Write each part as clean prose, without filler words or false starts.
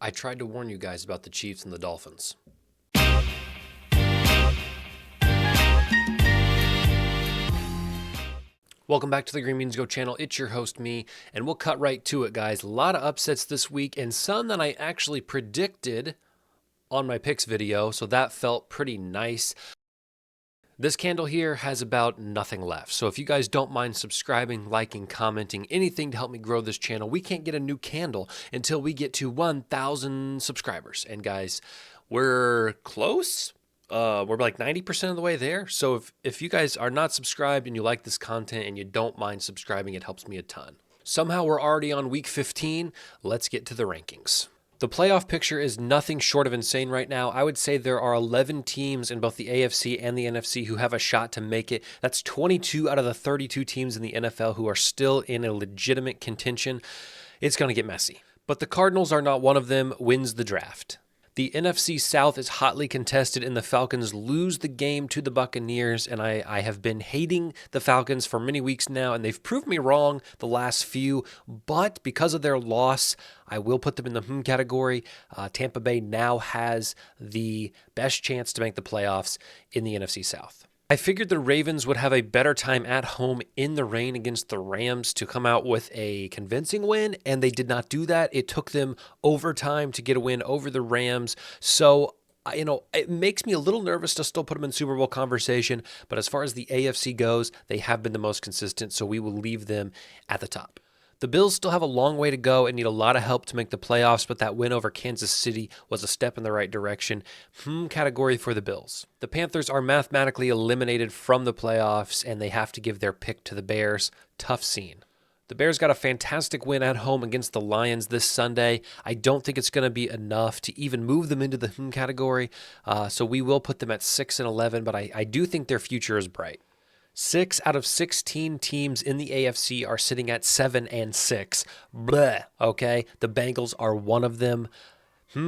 I tried to warn you guys about the Chiefs and the Dolphins. Welcome back to the Green Beans Go channel. It's your host, me, and we'll cut right to it, guys. A lot of upsets this week, and some that I actually predicted on my picks video, so that felt pretty nice. This candle here has about nothing left, so if you guys don't mind subscribing, liking, commenting, anything to help me grow this channel, we can't get a new candle until we get to 1,000 subscribers. And guys, we're close. We're like 90% of the way there. So if you guys are not subscribed and you like this content and you don't mind subscribing, it helps me a ton. Somehow we're already on week 15. Let's get to the rankings. The playoff picture is nothing short of insane right now. I would say there are 11 teams in both the AFC and the NFC who have a shot to make it. That's 22 out of the 32 teams in the NFL who are still in a legitimate contention. It's going to get messy. But the Cardinals are not one of them, wins the draft. The NFC South is hotly contested, and the Falcons lose the game to the Buccaneers, and I have been hating the Falcons for many weeks now, and they've proved me wrong the last few, but because of their loss, I will put them in the category. Tampa Bay now has the best chance to make the playoffs in the NFC South. I figured the Ravens would have a better time at home in the rain against the Rams to come out with a convincing win, and they did not do that. It took them overtime to get a win over the Rams. So, it makes me a little nervous to still put them in Super Bowl conversation, but as far as the AFC goes, they have been the most consistent, so we will leave them at the top. The Bills still have a long way to go and need a lot of help to make the playoffs, but that win over Kansas City was a step in the right direction. Category for the Bills. The Panthers are mathematically eliminated from the playoffs, and they have to give their pick to the Bears. Tough scene. The Bears got a fantastic win at home against the Lions this Sunday. I don't think it's going to be enough to even move them into the category, so we will put them at 6-11, but I do think their future is bright. 6 out of 16 teams in the AFC are sitting at 7-6. Bleh, okay? The Bengals are one of them.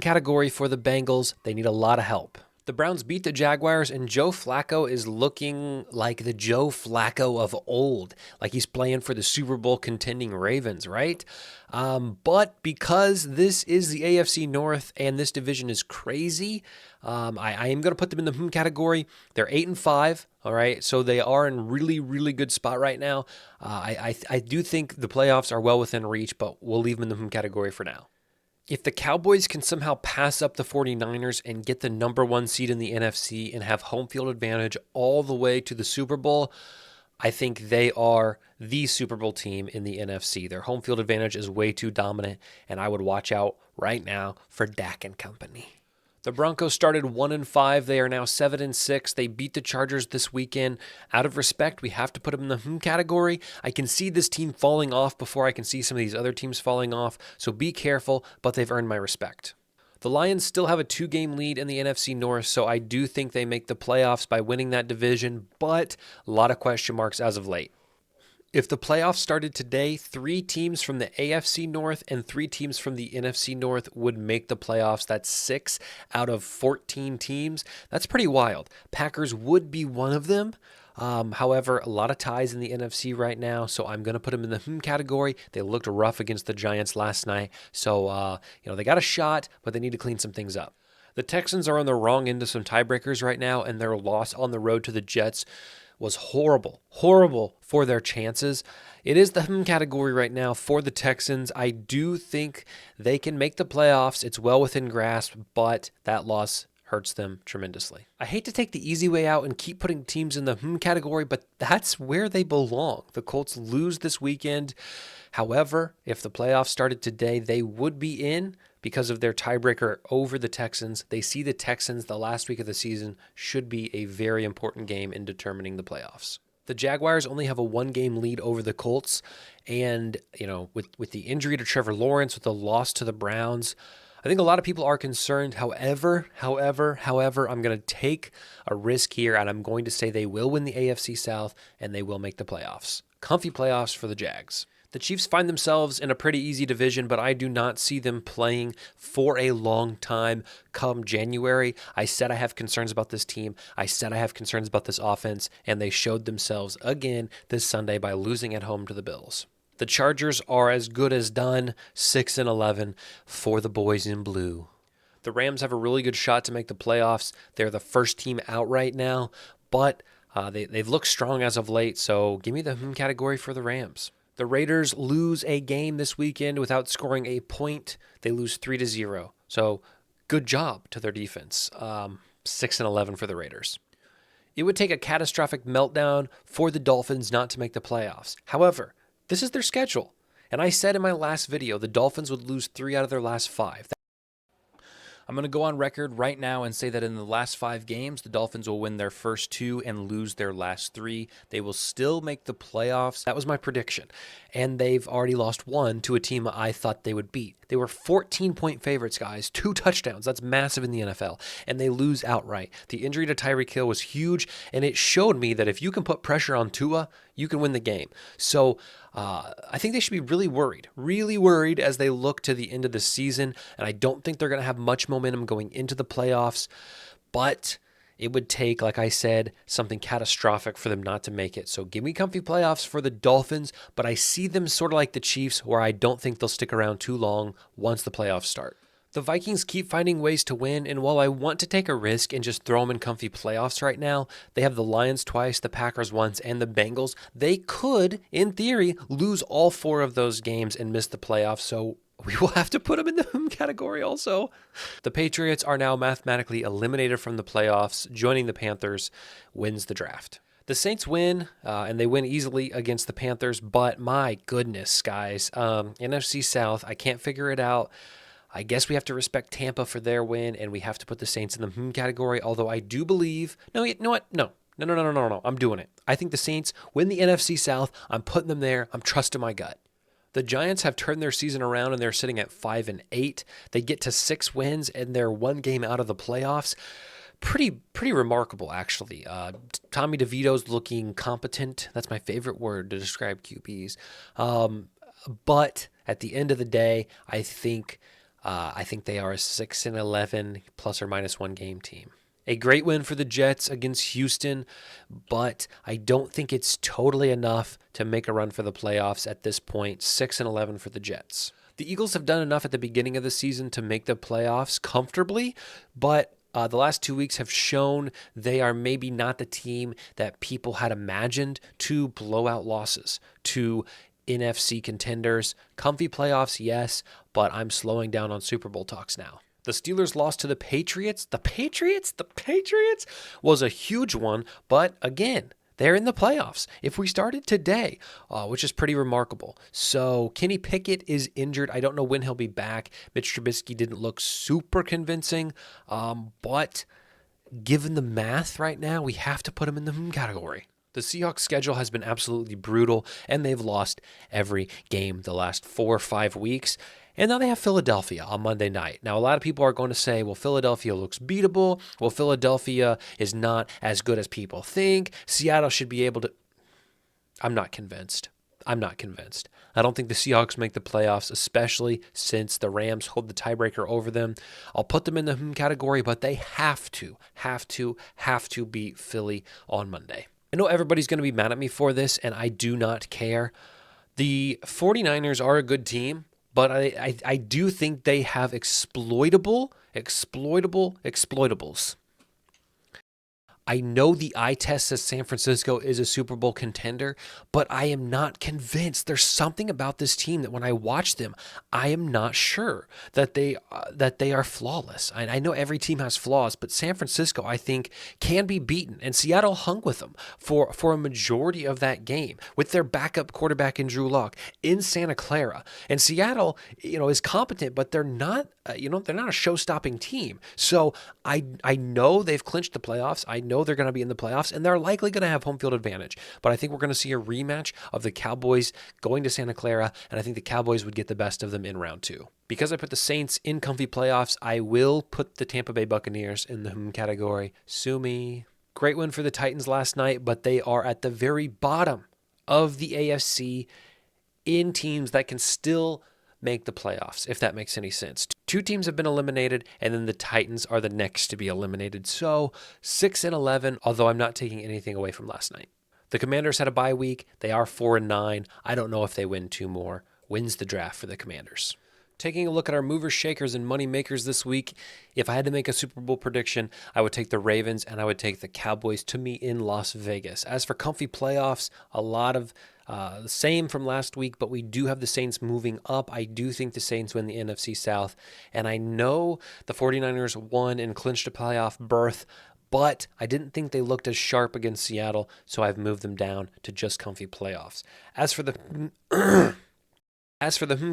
Category for the Bengals. They need a lot of help. The Browns beat the Jaguars, and Joe Flacco is looking like the Joe Flacco of old, like he's playing for the Super Bowl contending Ravens, right? But because this is the AFC North and this division is crazy, I am going to put them in the category. They're 8-5, all right? So they are in really, really good spot right now. I do think the playoffs are well within reach, but we'll leave them in the category for now. If the Cowboys can somehow pass up the 49ers and get the number 1 seed in the NFC and have home field advantage all the way to the Super Bowl, I think they are the Super Bowl team in the NFC. Their home field advantage is way too dominant, and I would watch out right now for Dak and company. The Broncos started 1-5. They are now 7-6. They beat the Chargers this weekend. Out of respect, we have to put them in the category. I can see this team falling off before I can see some of these other teams falling off, so be careful, but they've earned my respect. The Lions still have a 2-game lead in the NFC North, so I do think they make the playoffs by winning that division, but a lot of question marks as of late. If the playoffs started today, 3 teams from the AFC North and 3 teams from the NFC North would make the playoffs. That's 6 out of 14 teams. That's pretty wild. Packers would be one of them. However, a lot of ties in the NFC right now, so I'm going to put them in the category. They looked rough against the Giants last night, so they got a shot, but they need to clean some things up. The Texans are on the wrong end of some tiebreakers right now, and their loss on the road to the Jets was horrible for their chances. It is the category right now for the Texans. I do think they can make the playoffs. It's well within grasp, but that loss hurts them tremendously. I hate to take the easy way out and keep putting teams in the category, but that's where they belong. The Colts lose this weekend. However, if the playoffs started today, they would be in because of their tiebreaker over the Texans. They see the Texans the last week of the season should be a very important game in determining the playoffs. The Jaguars only have a 1-game lead over the Colts, and with the injury to Trevor Lawrence, with the loss to the Browns, I think a lot of people are concerned. However, I'm going to take a risk here, and I'm going to say they will win the AFC South, and they will make the playoffs. Comfy playoffs for the Jags. The Chiefs find themselves in a pretty easy division, but I do not see them playing for a long time come January. I said I have concerns about this team. I said I have concerns about this offense, and they showed themselves again this Sunday by losing at home to the Bills. The Chargers are as good as done, 6-11 for the boys in blue. The Rams have a really good shot to make the playoffs. They're the first team out right now, but they've looked strong as of late, so give me the category for the Rams. The Raiders lose a game this weekend without scoring a point. They lose 3-0. So good job to their defense. 6-11 for the Raiders. It would take a catastrophic meltdown for the Dolphins not to make the playoffs. However, this is their schedule. And I said in my last video, the Dolphins would lose 3 out of their last 5. I'm going to go on record right now and say that in the last 5 games, the Dolphins will win their first 2 and lose their last 3. They will still make the playoffs. That was my prediction. And they've already lost 1 to a team I thought they would beat. They were 14-point favorites, guys. 2 touchdowns. That's massive in the NFL. And they lose outright. The injury to Tyreek Hill was huge, and it showed me that if you can put pressure on Tua, you can win the game. So I think they should be really worried as they look to the end of the season. And I don't think they're going to have much momentum going into the playoffs. But it would take, like I said, something catastrophic for them not to make it. So give me comfy playoffs for the Dolphins, but I see them sort of like the Chiefs, where I don't think they'll stick around too long once the playoffs start. The Vikings keep finding ways to win, and while I want to take a risk and just throw them in comfy playoffs right now, they have the Lions twice, the Packers once, and the Bengals. They could, in theory, lose all 4 of those games and miss the playoffs, so we will have to put them in the category also. The Patriots are now mathematically eliminated from the playoffs. Joining the Panthers wins the draft. The Saints win, and they win easily against the Panthers, but my goodness, guys, NFC South, I can't figure it out. I guess we have to respect Tampa for their win, and we have to put the Saints in the category, although I do believe... No, you know what? No. I'm doing it. I think the Saints win the NFC South. I'm putting them there. I'm trusting my gut. The Giants have turned their season around, and they're sitting at 5-8. They get to 6 wins, and they're 1 game out of the playoffs. Pretty remarkable, actually. Tommy DeVito's looking competent. That's my favorite word to describe QBs. But at the end of the day, I think they are a 6-11 plus or minus 1 game team. A great win for the Jets against Houston, but I don't think it's totally enough to make a run for the playoffs at this point. 6-11 for the Jets. The Eagles have done enough at the beginning of the season to make the playoffs comfortably, but the last 2 weeks have shown they are maybe not the team that people had imagined to blow out losses to NFC contenders. Comfy playoffs, yes, but I'm slowing down on Super Bowl talks now. The Steelers lost to the Patriots. The Patriots was a huge one, but again, they're in the playoffs. If we started today, which is pretty remarkable. So Kenny Pickett is injured. I don't know when he'll be back. Mitch Trubisky didn't look super convincing, but given the math right now, we have to put him in the category. The Seahawks schedule has been absolutely brutal, and they've lost every game the last 4 or 5 weeks. And now they have Philadelphia on Monday night. Now, a lot of people are going to say, well, Philadelphia looks beatable. Well, Philadelphia is not as good as people think. Seattle should be able to... I'm not convinced. I don't think the Seahawks make the playoffs, especially since the Rams hold the tiebreaker over them. I'll put them in the category, but they have to beat Philly on Monday. I know everybody's going to be mad at me for this, and I do not care. The 49ers are a good team, but I do think they have exploitables. I know the eye test says San Francisco is a Super Bowl contender, but I am not convinced. There's something about this team that when I watch them, I am not sure that they are flawless. I know every team has flaws, but San Francisco, I think, can be beaten. And Seattle hung with them for a majority of that game with their backup quarterback in Drew Lock in Santa Clara. And Seattle, is competent, but they're not. They're not a show-stopping team. So I know they've clinched the playoffs. I know they're going to be in the playoffs, and they're likely going to have home field advantage. But I think we're going to see a rematch of the Cowboys going to Santa Clara, and I think the Cowboys would get the best of them in round 2. Because I put the Saints in comfy playoffs, I will put the Tampa Bay Buccaneers in the category. Sue me. Great win for the Titans last night, but they are at the very bottom of the AFC in teams that can still make the playoffs, if that makes any sense. 2 teams have been eliminated, and then the Titans are the next to be eliminated. So 6-11, although I'm not taking anything away from last night. The Commanders had a bye week. They are 4-9. I don't know if they win 2 more. Wins the draft for the Commanders. Taking a look at our movers, shakers, and money makers this week, if I had to make a Super Bowl prediction, I would take the Ravens and I would take the Cowboys to meet in Las Vegas. As for comfy playoffs, a lot of the same from last week, but we do have the Saints moving up. I do think the Saints win the NFC South, and I know the 49ers won and clinched a playoff berth, but I didn't think they looked as sharp against Seattle, so I've moved them down to just comfy playoffs. As for the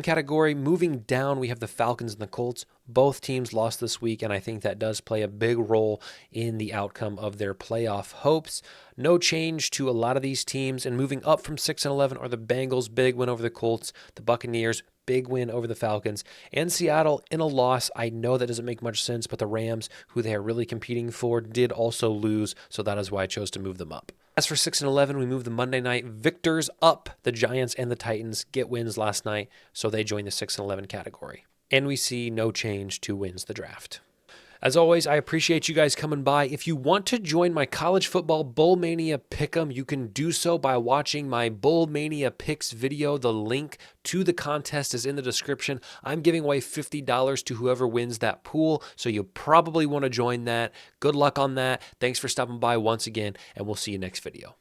category, moving down, we have the Falcons and the Colts. Both teams lost this week, and I think that does play a big role in the outcome of their playoff hopes. No change to a lot of these teams, and moving up from 6-11 are the Bengals, big win over the Colts, the Buccaneers, big win over the Falcons, and Seattle in a loss. I know that doesn't make much sense, but the Rams, who they are really competing for, did also lose, so that is why I chose to move them up. As for 6-11, we move the Monday night victors up. The Giants and the Titans get wins last night, so they join the 6-11 category. And we see no change to wins the draft. As always, I appreciate you guys coming by. If you want to join my college football Bowl Mania Pick'em, you can do so by watching my Bowl Mania Picks video. The link to the contest is in the description. I'm giving away $50 to whoever wins that pool, so you'll probably want to join that. Good luck on that. Thanks for stopping by once again, and we'll see you next video.